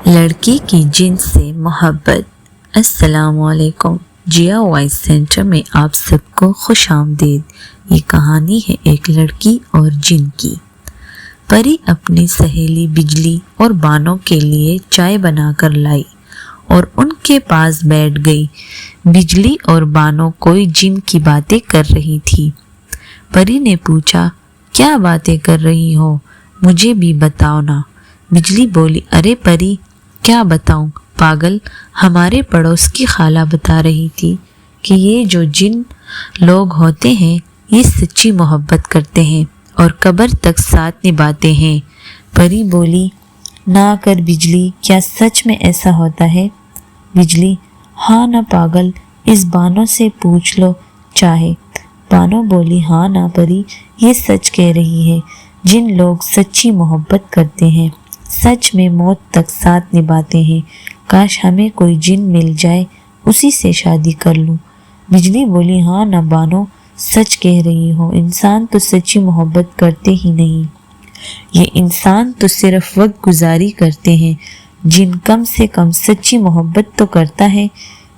लड़की की जिन से मोहब्बत। अस्सलाम वालेकुम। जिया वॉइस सेंटर में आप सबको खुश आमदीद। ये कहानी है एक लड़की और जिन की। परी अपनी सहेली बिजली और बानों के लिए चाय बनाकर लाई और उनके पास बैठ गई। बिजली और बानों कोई जिन की बातें कर रही थी। परी ने पूछा, क्या बातें कर रही हो, मुझे भी बताओ ना। बिजली बोली, अरे परी, क्या बताऊं पागल, हमारे पड़ोस की खाला बता रही थी कि ये जो जिन लोग होते हैं ये सच्ची मोहब्बत करते हैं और कब्र तक साथ निभाते हैं। परी बोली, ना कर बिजली, क्या सच में ऐसा होता है? बिजली, हाँ ना पागल, इस बानों से पूछ लो चाहे। बानों बोली, हाँ ना परी, ये सच कह रही है। जिन लोग सच्ची मोहब्बत करते हैं सच में मौत तक साथ निभाते हैं। काश हमें कोई जिन मिल जाए, उसी से शादी कर लूं। बिजली बोली, हाँ ना बानो, सच कह रही हो। इंसान तो सच्ची मोहब्बत करते ही नहीं, ये इंसान तो सिर्फ वक्त गुजारी करते हैं। जिन कम से कम सच्ची मोहब्बत तो करता है।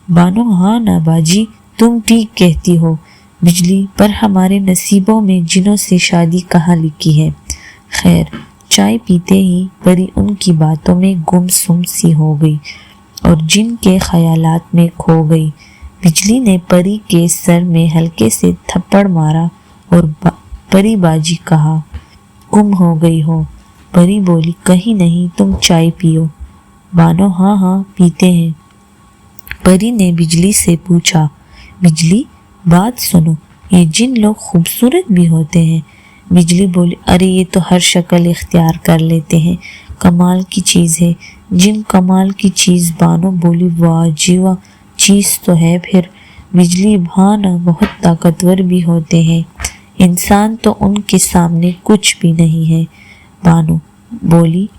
बानो, हाँ ना बाजी, तुम ठीक कहती हो। बिजली, पर हमारे नसीबों में जिनों से शादी कहाँ लिखी है। खैर, चाय पीते ही परी उनकी बातों में गुमसुम सी हो गई और जिन के ख्यालात में खो गई। बिजली ने परी के सर में हल्के से थप्पड़ मारा और परी बाजी कहा, गुम हो गई हो। परी बोली, कहीं नहीं, तुम चाय पियो। बानो, हाँ हाँ पीते हैं। परी ने बिजली से पूछा, बिजली बात सुनो, ये जिन लोग खूबसूरत भी होते हैं। बिजली बोली, अरे ये तो हर शक्ल इख्तियार कर लेते हैं, कमाल की चीज़ है। जिन कमाल की चीज़। बानो बोली, वाह जी वाह, चीज़ तो है फिर। बिजली, हाँ ना, बहुत ताकतवर भी होते हैं, इंसान तो उनके सामने कुछ भी नहीं है। बानो बोली,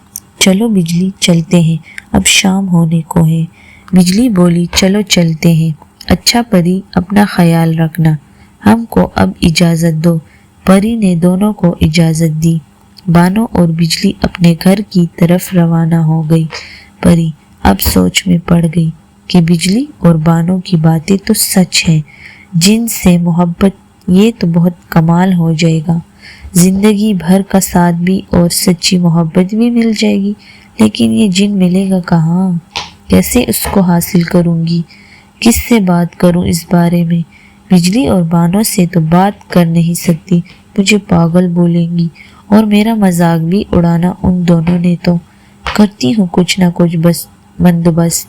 चलो बिजली चलते हैं, अब शाम होने को है। बिजली बोली, चलो चलते हैं। अच्छा परी, अपना ख्याल रखना, हमको अब इजाज़त दो। परी ने दोनों को इजाज़त दी। बानो और बिजली अपने घर की तरफ रवाना हो गई। परी अब सोच में पड़ गई कि बिजली और बानो की बातें तो सच हैं। जिन से मोहब्बत, ये तो बहुत कमाल हो जाएगा। जिंदगी भर का साथ भी और सच्ची मोहब्बत भी मिल जाएगी। लेकिन ये जिन मिलेगा कहाँ, कैसे उसको हासिल करूँगी, किससे बात करूँ इस बारे में। बिजली और बानों से तो बात कर नहीं सकती, मुझे पागल बोलेंगी और मेरा मजाक भी उड़ाना उन दोनों ने। तो करती हूँ कुछ ना कुछ बस बंदोबस्त।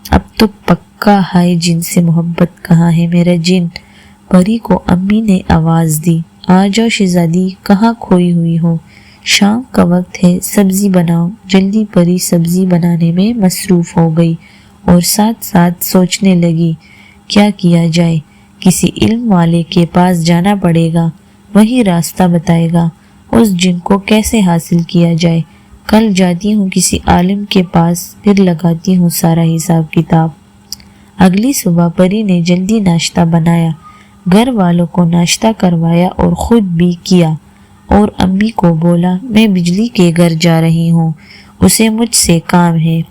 अब तो पक्का है जिन से मोहब्बत, कहाँ है मेरा जिन। परी को अम्मी ने आवाज़ दी, आ जाओ शहजादी, कहाँ खोई हुई हो। शाम का वक्त है, सब्जी बनाओ जल्दी। परी सब्जी बनाने में मसरूफ़ हो गई और साथ साथ सोचने लगी, क्या किया जाए। किसी इल्म वाले के पास जाना पड़ेगा, वही रास्ता बताएगा। उस जिन को कैसे हासिल किया जाए। कल जाती हूँ किसी आलिम के पास, फिर लगाती हूँ सारा हिसाब किताब। अगली सुबह परी ने जल्दी नाश्ता बनाया, घर वालों को नाश्ता करवाया और ख़ुद भी किया और अम्मी को बोला, मैं बिजली के घर जा रही हूँ, उसे मुझसे काम है,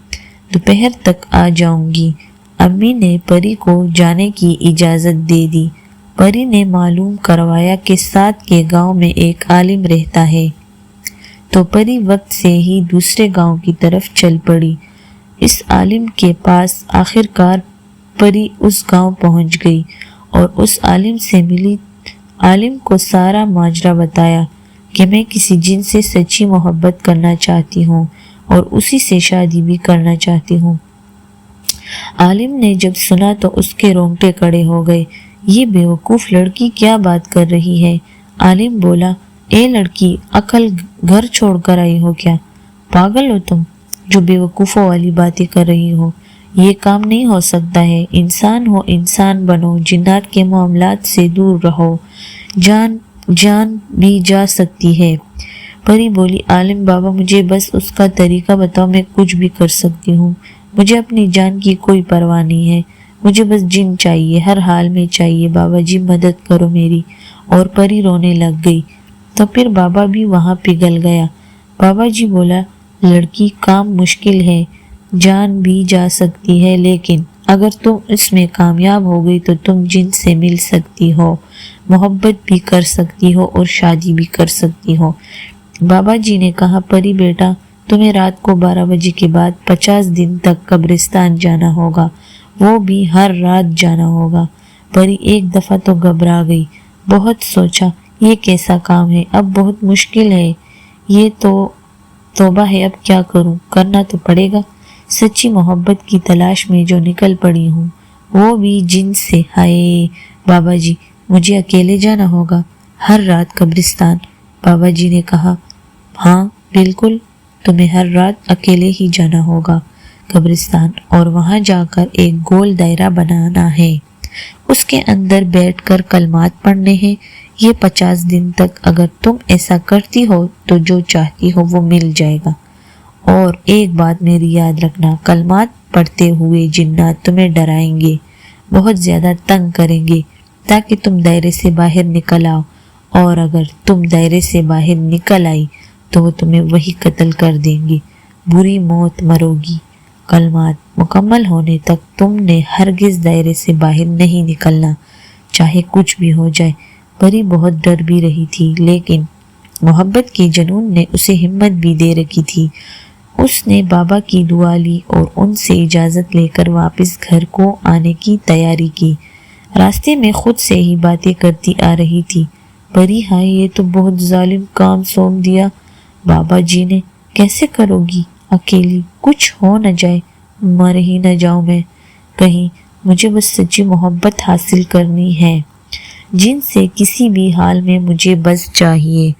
दोपहर तक आ जाऊँगी। अम्मी ने परी को जाने की इजाज़त दे दी। परी ने मालूम करवाया कि साथ के गांव में एक आलिम रहता है, तो परी वक्त से ही दूसरे गांव की तरफ चल पड़ी। इस आलिम के पास आखिरकार परी उस गांव पहुंच गई और उस आलिम से मिली। आलिम को सारा माजरा बताया कि मैं किसी जिन से सच्ची मोहब्बत करना चाहती हूँ और उसी से शादी भी करना चाहती हूँ। आलिम ने जब सुना तो उसके रोंगटे खड़े हो गए। ये बेवकूफ़ लड़की क्या बात कर रही है। आलिम बोला, ए लड़की, अकल घर छोड़कर आई हो क्या? पागल हो तुम जो बेवकूफ़ों वाली बातें कर रही हो। ये काम नहीं हो सकता है। इंसान हो, इंसान बनो, जिन्नात के मामलात से दूर रहो, जान भी जा सकती है। परी बोली, आलिम बाबा, मुझे बस उसका तरीका बताओ, मैं कुछ भी कर सकती हूँ। मुझे अपनी जान की कोई परवाह नहीं है, मुझे बस जिन चाहिए, हर हाल में चाहिए। बाबा जी मदद करो मेरी। और परी रोने लग गई। तो फिर बाबा भी वहाँ पिघल गया। बाबा जी बोला, लड़की, काम मुश्किल है, جان بھی جا سکتی ہے، لیکن اگر تم اس میں کامیاب ہو گئی تو تم جن سے مل سکتی ہو، محبت بھی کر سکتی ہو اور شادی بھی کر سکتی ہو۔ بابا جی نے کہا، پری بیٹا، تمہیں رات کو 12 بجے کے بعد 50 دن تک قبرستان جانا ہوگا، وہ بھی ہر رات جانا ہوگا۔ پری ایک دفعہ تو گھبرا گئی، بہت سوچا یہ کیسا کام ہے، اب بہت مشکل ہے، یہ تو توبہ ہے، اب کیا کروں، کرنا تو پڑے گا۔ سچی محبت کی تلاش میں جو نکل پڑی ہوں، وہ بھی جن سے۔ ہائے بابا جی، مجھے اکیلے جانا ہوگا ہر رات قبرستان؟ بابا جی نے کہا، ہاں بالکل، تمہیں ہر رات اکیلے ہی جانا ہوگا قبرستان، اور وہاں جا کر ایک گول دائرہ بنانا ہے، اس کے اندر بیٹھ کر کلمات پڑھنے ہیں۔ یہ 50 دن تک اگر تم ایسا کرتی ہو تو جو چاہتی ہو وہ مل جائے گا۔ اور ایک بات میری یاد رکھنا، کلمات پڑھتے ہوئے جنات تمہیں ڈرائیں گے، بہت زیادہ تنگ کریں گے تاکہ تم دائرے سے باہر نکل آؤ، اور اگر تم دائرے سے باہر نکل آئی تو وہ تمہیں وہی قتل کر دیں گے، بری موت مرو گی۔ کلمات مکمل ہونے تک تم نے ہرگز دائرے سے باہر نہیں نکلنا، چاہے کچھ بھی ہو جائے۔ پری بہت ڈر بھی رہی تھی، لیکن محبت کے جنون نے اسے ہمت بھی دے رکھی تھی۔ اس نے بابا کی دعا لی اور ان سے اجازت لے کر واپس گھر کو آنے کی تیاری کی۔ راستے میں خود سے ہی باتیں کرتی آ رہی تھی، پری ہائے یہ تو بہت ظالم کام سونپ دیا بابا جی نے، کیسے کرو گی اکیلی، کچھ ہو نہ جائے، مر ہی نہ جاؤں میں کہیں، مجھے بس سچی محبت حاصل کرنی ہے، جن سے کسی بھی حال میں مجھے بس چاہیے،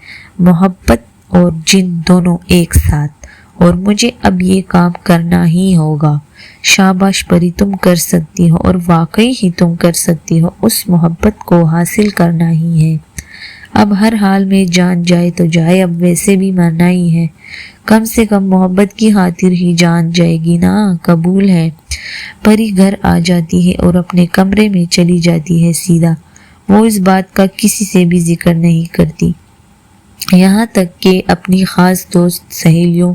محبت اور جن دونوں ایک ساتھ، اور مجھے اب یہ کام کرنا ہی ہوگا۔ شاباش پری، تم کر سکتی ہو، اور واقعی ہی تم کر سکتی ہو، اس محبت کو حاصل کرنا ہی ہے۔ اب ہر حال میں جان جائے تو جائے، اب ویسے بھی مرنا ہی ہے، کم سے کم محبت کی خاطر ہی جان جائے گی نا، قبول ہے۔ پری گھر آ جاتی ہے اور اپنے کمرے میں چلی جاتی ہے سیدھا، وہ اس بات کا کسی سے بھی ذکر نہیں کرتی، یہاں تک کہ اپنی خاص دوست سہیلیوں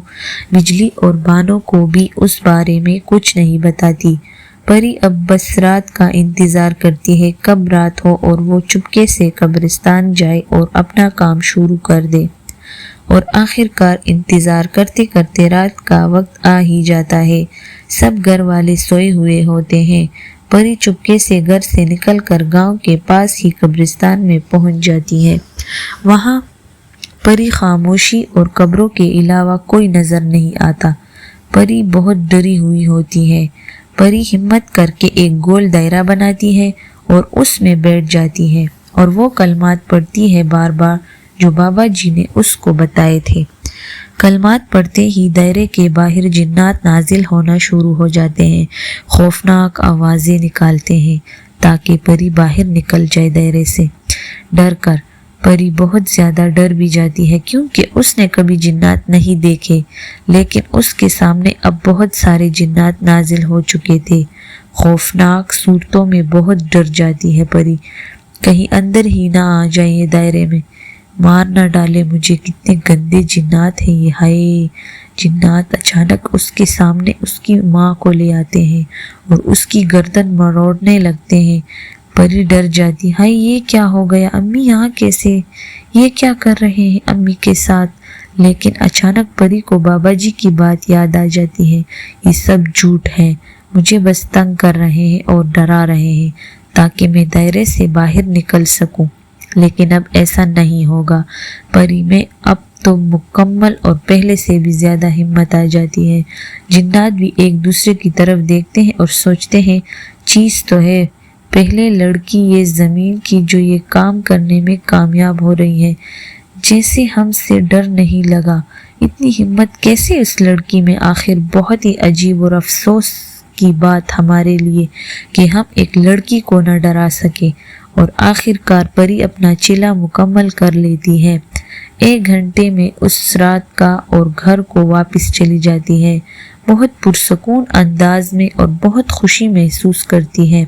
بجلی اور بانو کو بھی اس بارے میں کچھ نہیں بتاتی۔ پری اب بس رات کا انتظار کرتی ہے، کب رات ہو اور وہ چپکے سے قبرستان جائے اور اپنا کام شروع کر دے، اور آخر کار انتظار کرتے کرتے رات کا وقت آ ہی جاتا ہے، سب گھر والے سوئے ہوئے ہوتے ہیں۔ پری چپکے سے گھر سے نکل کر گاؤں کے پاس ہی قبرستان میں پہنچ جاتی ہے۔ وہاں پری خاموشی اور قبروں کے علاوہ کوئی نظر نہیں آتا۔ پری بہت ڈری ہوئی ہوتی ہے۔ پری ہمت کر کے ایک گول دائرہ بناتی ہے اور اس میں بیٹھ جاتی ہے، اور وہ کلمات پڑھتی ہے بار بار جو بابا جی نے اس کو بتائے تھے۔ کلمات پڑھتے ہی دائرے کے باہر جنات نازل ہونا شروع ہو جاتے ہیں، خوفناک آوازیں نکالتے ہیں تاکہ پری باہر نکل جائے دائرے سے۔ ڈر کر پری بہت زیادہ ڈر بھی جاتی ہے، کیونکہ اس نے کبھی جنات نہیں دیکھے، لیکن اس کے سامنے اب بہت سارے جنات نازل ہو چکے تھے۔ خوفناک صورتوں میں بہت ڈر جاتی ہے پری، کہیں اندر ہی نہ آ جائیں یہ دائرے میں، مار نہ ڈالے مجھے، کتنے گندے جنات ہیں یہ، ہائے۔ جنات اچانک اس کے سامنے اس کی ماں کو لے آتے ہیں اور اس کی گردن مروڑنے لگتے ہیں۔ پری ڈر جاتی، ہائے یہ کیا ہو گیا، امی یہاں کیسے، یہ کیا کر رہے ہیں امی کے ساتھ؟ لیکن اچانک پری کو بابا جی کی بات یاد آ جاتی ہے، یہ سب جھوٹ ہے، مجھے بس تنگ کر رہے ہیں اور ڈرا رہے ہیں تاکہ میں دائرے سے باہر نکل سکوں، لیکن اب ایسا نہیں ہوگا۔ پری میں اب تو مکمل اور پہلے سے بھی زیادہ ہمت آ جاتی ہے۔ جنات بھی ایک دوسرے کی طرف دیکھتے ہیں اور سوچتے ہیں، چیز تو ہے، پہلے لڑکی یہ زمین کی جو یہ کام کرنے میں کامیاب ہو رہی ہے، جیسے ہم سے ڈر نہیں لگا، اتنی ہمت کیسے اس لڑکی میں؟ آخر بہت ہی عجیب اور افسوس کی بات ہمارے لیے کہ ہم ایک لڑکی کو نہ ڈرا سکے۔ اور آخر کار پری اپنا چلا مکمل کر لیتی ہے، 1 گھنٹے میں اس رات کا اور گھر کو واپس چلی جاتی ہے، بہت پرسکون انداز میں، اور بہت خوشی محسوس کرتی ہے،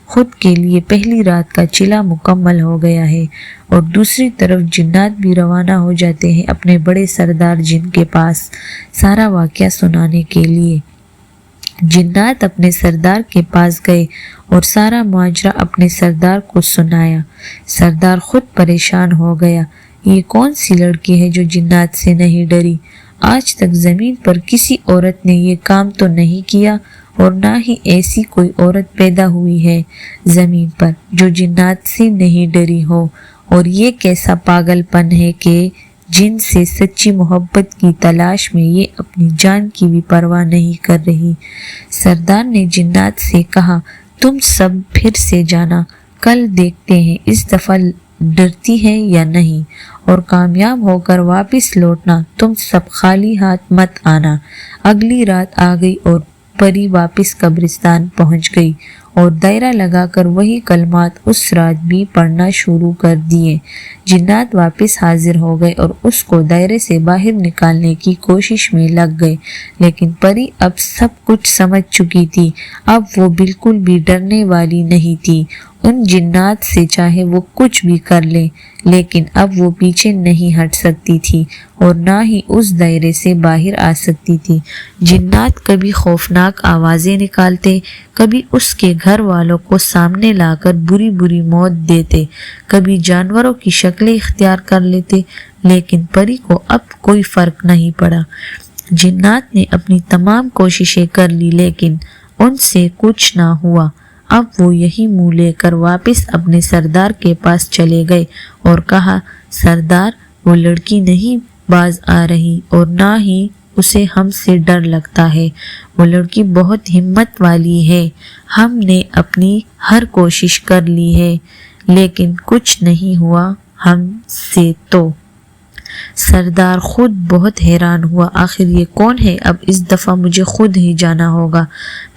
خود کے لیے پہلی رات کا چلا مکمل ہو گیا ہے۔ اور دوسری طرف جنات بھی روانہ ہو جاتے ہیں اپنے بڑے سردار جن کے پاس سارا واقعہ سنانے کے لیے۔ जिन्नात अपने सरदार के पास गए और सारा माजरा अपने सरदार को सुनाया। सरदार खुद परेशान हो गया। ये कौन सी लड़की है जो जिन्नात से नहीं डरी? आज तक जमीन पर किसी औरत ने ये काम तो नहीं किया और ना ही ऐसी कोई औरत पैदा हुई है जमीन पर जो जिन्नात से नहीं डरी हो। और ये कैसा पागलपन है कि जिनसे सच्ची मोहब्बत की तलाश में ये अपनी जान की भी परवाह नहीं कर रही। सरदार ने जिन्नात से कहा, तुम सब फिर से जाना, कल देखते हैं इस दफा डरती है या नहीं, और कामयाब होकर वापस लौटना, तुम सब खाली हाथ मत आना। अगली रात आ गई और परी वापस कब्रिस्तान पहुंच गई और दायरा लगाकर वही कलमात उस रात भी पढ़ना शुरू कर दिए। जिन्नात वापस हाजिर हो गए और उसको दायरे से बाहर निकालने की कोशिश में लग गए, लेकिन परी अब सब कुछ समझ चुकी थी। अब वो बिल्कुल भी डरने वाली नहीं थी। उन जिन्नात से चाहे वो कुछ भी कर ले, लेकिन अब वो पीछे नहीं हट सकती थी और ना ही उस दायरे से बाहर आ सकती थी। जिन्नात कभी खौफनाक आवाजें निकालते, कभी उसके घर वालों को सामने लाकर बुरी बुरी मौत देते, कभी जानवरों की शक्लें इख्तियार कर लेते, लेकिन परी को अब कोई फर्क नहीं पड़ा। जिन्नात ने अपनी तमाम कोशिशें कर ली, लेकिन उनसे कुछ ना हुआ। अब वो यही मुंह लेकर वापस अपने सरदार के पास चले गए और कहा, सरदार, वो लड़की नहीं बाज आ रही और ना ही उसे हमसे डर लगता है। वो लड़की बहुत हिम्मत वाली है। हमने अपनी हर कोशिश कर ली है, लेकिन कुछ नहीं हुआ हमसे। तो सरदार खुद बहुत हैरान हुआ, आखिर ये कौन है? अब इस दफ़ा मुझे खुद ही जाना होगा।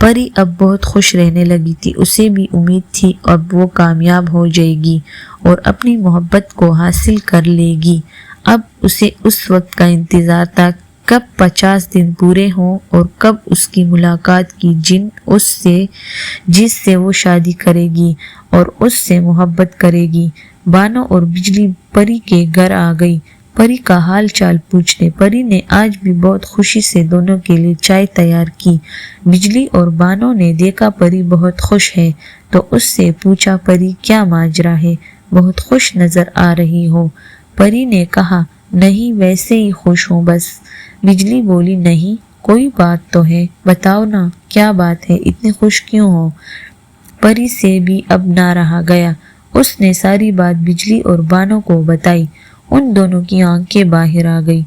परी अब बहुत खुश रहने लगी थी। उसे भी उम्मीद थी अब वो कामयाब हो जाएगी और अपनी मोहब्बत को हासिल कर लेगी। अब उसे उस वक्त का इंतज़ार था कब 50 दिन पूरे हों और कब उसकी मुलाकात की जिससे वो शादी करेगी और उससे मोहब्बत करेगी। बानो और बिजली परी के घर आ गई परी का हाल चाल पूछने। परी ने आज भी बहुत खुशी से दोनों के लिए चाय तैयार की। बिजली और बानो ने देखा परी बहुत खुश है तो उससे पूछा, परी क्या माजरा है, बहुत खुश नजर आ रही हो। परी ने कहा, नहीं वैसे ही खुश हूँ बस। बिजली बोली, नहीं कोई बात तो है, बताओ ना क्या बात है, इतने खुश क्यों हो? परी से भी अब ना रहा गया। उसने सारी बात बिजली और बानो को बताई। उन दोनों की आंखें बाहर आ गई।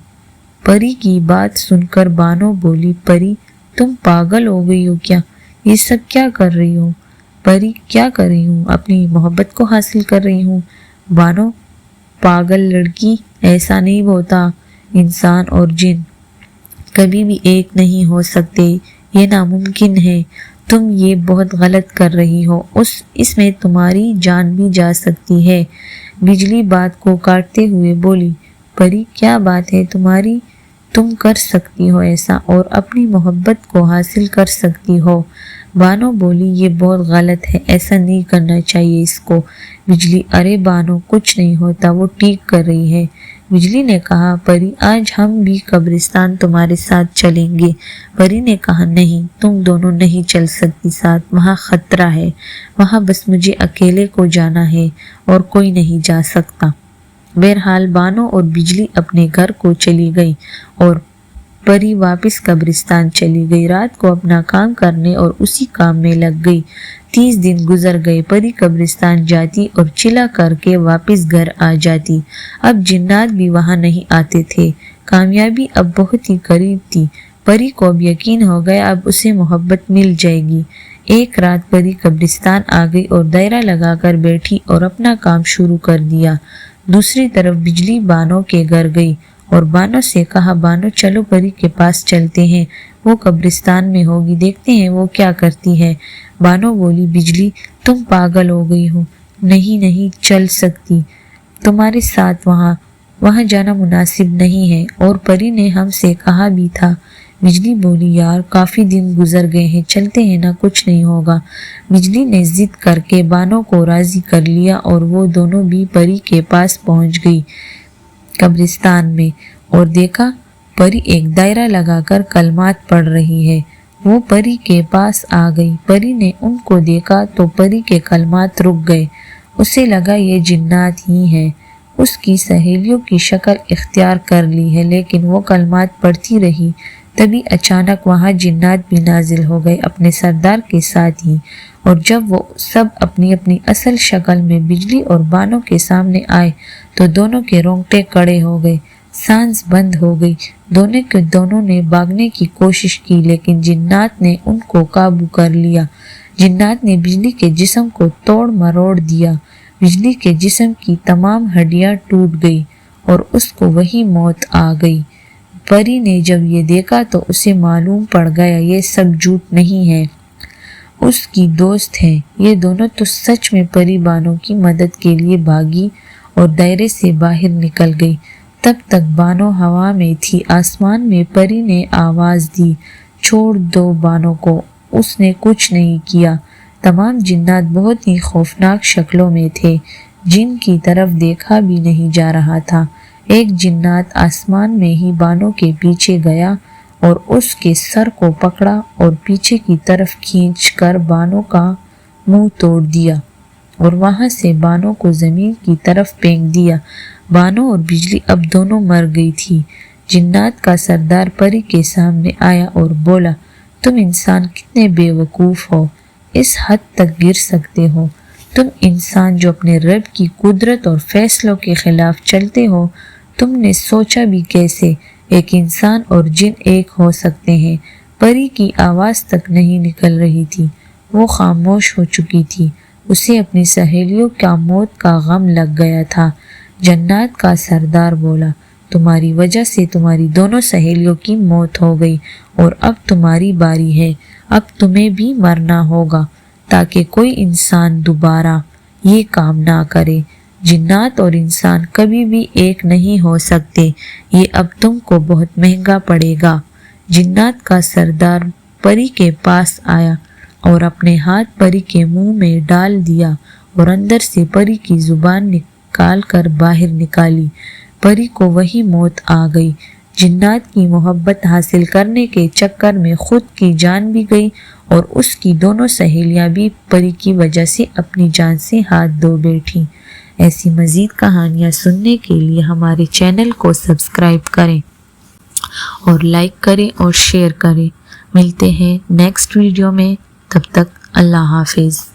परी की बात सुनकर बानो बोली, परी तुम पागल हो गई हो क्या? ये सब क्या कर रही हो? परी, क्या कर रही हूँ? अपनी मोहब्बत को हासिल कर रही हूँ। बानो, पागल लड़की, ऐसा नहीं होता। इंसान और जिन कभी भी एक नहीं हो सकते, ये नामुमकिन है। तुम ये बहुत गलत कर रही हो, इसमें तुम्हारी जान भी जा सकती है। बिजली बात को काटते हुए बोली, परी क्या बात है तुम्हारी? तुम कर सकती हो ऐसा और अपनी मोहब्बत को हासिल कर सकती हो। बानो बोली, ये बहुत गलत है, ऐसा नहीं करना चाहिए इसको। बिजली, अरे बानो कुछ नहीं होता, वो ठीक कर रही है। बिजली ने कहा, परी आज हम भी कब्रिस्तान तुम्हारे साथ चलेंगे। परी ने कहा, नहीं तुम दोनों नहीं चल सकती साथ, वहाँ खतरा है। वहाँ बस मुझे अकेले को जाना है और कोई नहीं जा सकता। बहरहाल बानो और बिजली अपने घर को चली गई और परी वापस कब्रिस्तान चली गई। रात को अपना काम करने और उसी काम में लग गई। 30 दिन गुजर गए। परी कब्रिस्तान जाती और चिल्ला करके वापस घर आ जाती। अब जिन्नात भी वहां नहीं आते थे। कामयाबी अब बहुत ही करीब थी। परी को अब यकीन हो गया अब उसे मोहब्बत मिल जाएगी। एक रात परी कब्रिस्तान आ गई और दायरा लगाकर बैठी और अपना काम शुरू कर दिया। दूसरी तरफ बिजली बानो के घर गई और बानो से कहा, बानो चलो परी के पास चलते हैं, वो कब्रिस्तान में होगी, देखते हैं वो क्या करती है। बानो बोली, बिजली तुम पागल हो गई हो, नहीं नहीं चल सकती तुम्हारे साथ, वहाँ जाना मुनासिब नहीं है और परी ने हमसे कहा भी था। बिजली बोली, यार काफी दिन गुजर गए हैं, चलते हैं ना, कुछ नहीं होगा। बिजली ने जिद करके बानो को राजी कर लिया और वो दोनों भी परी के पास पहुंच गई कब्रिस्तान में और देखा परी एक दायरा लगाकर कलमात पढ़ रही है। وہ پری کے پاس آ گئی۔ پری نے ان کو دیکھا تو پری کے کلمات رک گئے۔ اسے لگا یہ جنات ہی ہیں۔ اس کی سہیلیوں کی شکل اختیار کر لی ہے، لیکن وہ کلمات پڑھتی رہی۔ تبھی اچانک وہاں جنات بھی نازل ہو گئے اپنے سردار کے ساتھ ہی، اور جب وہ سب اپنی اپنی اصل شکل میں بجلی اور بانو کے سامنے آئے تو دونوں کے رونگٹے کھڑے ہو گئے، سانس بند ہو گئی۔ دونوں نے بھاگنے کی کوشش کی، لیکن جنات نے ان کو قابو کر لیا۔ جنات نے بجلی کے جسم کو توڑ مروڑ دیا۔ بجلی کے جسم کی تمام ہڈیاں ٹوٹ گئی اور اس کو وہی موت آ گئی۔ پری نے جب یہ دیکھا تو اسے معلوم پڑ گیا یہ سب جھوٹ نہیں ہے، اس کی دوست ہیں۔ یہ دونوں تو سچ میں پری بانو کی مدد کے لیے بھاگی اور دائرے سے باہر نکل گئی۔ تب تک بانو ہوا میں تھی۔ آسمان میں پری نے آواز دی، چھوڑ دو بانو کو۔ اس نے کچھ نہیں کیا۔ تمام جنات بہت ہی خوفناک شکلوں میں تھے، جن کی طرف دیکھا بھی نہیں جا رہا تھا۔ ایک جنات آسمان میں ہی بانو کے پیچھے گیا اور اس کے سر کو پکڑا اور پیچھے کی طرف کھینچ کر بانو کا منہ توڑ دیا اور وہاں سے بانو کو زمین کی طرف پھینک دیا۔ بانو اور بجلی اب دونوں مر گئی تھی۔ جنات کا سردار پری کے سامنے آیا اور بولا، تم انسان کتنے بے وقوف ہو، اس حد تک گر سکتے ہو؟ تم انسان جو اپنے رب کی قدرت اور فیصلوں کے خلاف چلتے ہو، تم نے سوچا بھی کیسے ایک انسان اور جن ایک ہو سکتے ہیں؟ پری کی آواز تک نہیں نکل رہی تھی، وہ خاموش ہو چکی تھی۔ اسے اپنی سہیلیوں کا موت کا غم لگ گیا تھا۔ جنات کا سردار بولا، تمہاری وجہ سے تمہاری دونوں سہیلیوں کی موت ہو گئی اور اب تمہاری باری ہے۔ اب تمہیں بھی مرنا ہوگا تاکہ کوئی انسان دوبارہ یہ کام نہ کرے۔ جنات اور انسان کبھی بھی ایک نہیں ہو سکتے، یہ اب تم کو بہت مہنگا پڑے گا۔ جنات کا سردار پری کے پاس آیا اور اپنے ہاتھ پری کے منہ میں ڈال دیا اور اندر سے پری کی زبان نکال کر باہر نکالی۔ پری کو وہی موت آ گئی۔ جنات کی محبت حاصل کرنے کے چکر میں خود کی جان بھی گئی اور اس کی دونوں سہیلیاں بھی پری کی وجہ سے اپنی جان سے ہاتھ دھو بیٹھیں۔ ایسی مزید کہانیاں سننے کے لیے ہمارے چینل کو سبسکرائب کریں اور لائک کریں اور شیئر کریں۔ ملتے ہیں نیکسٹ ویڈیو میں، تب تک اللہ حافظ۔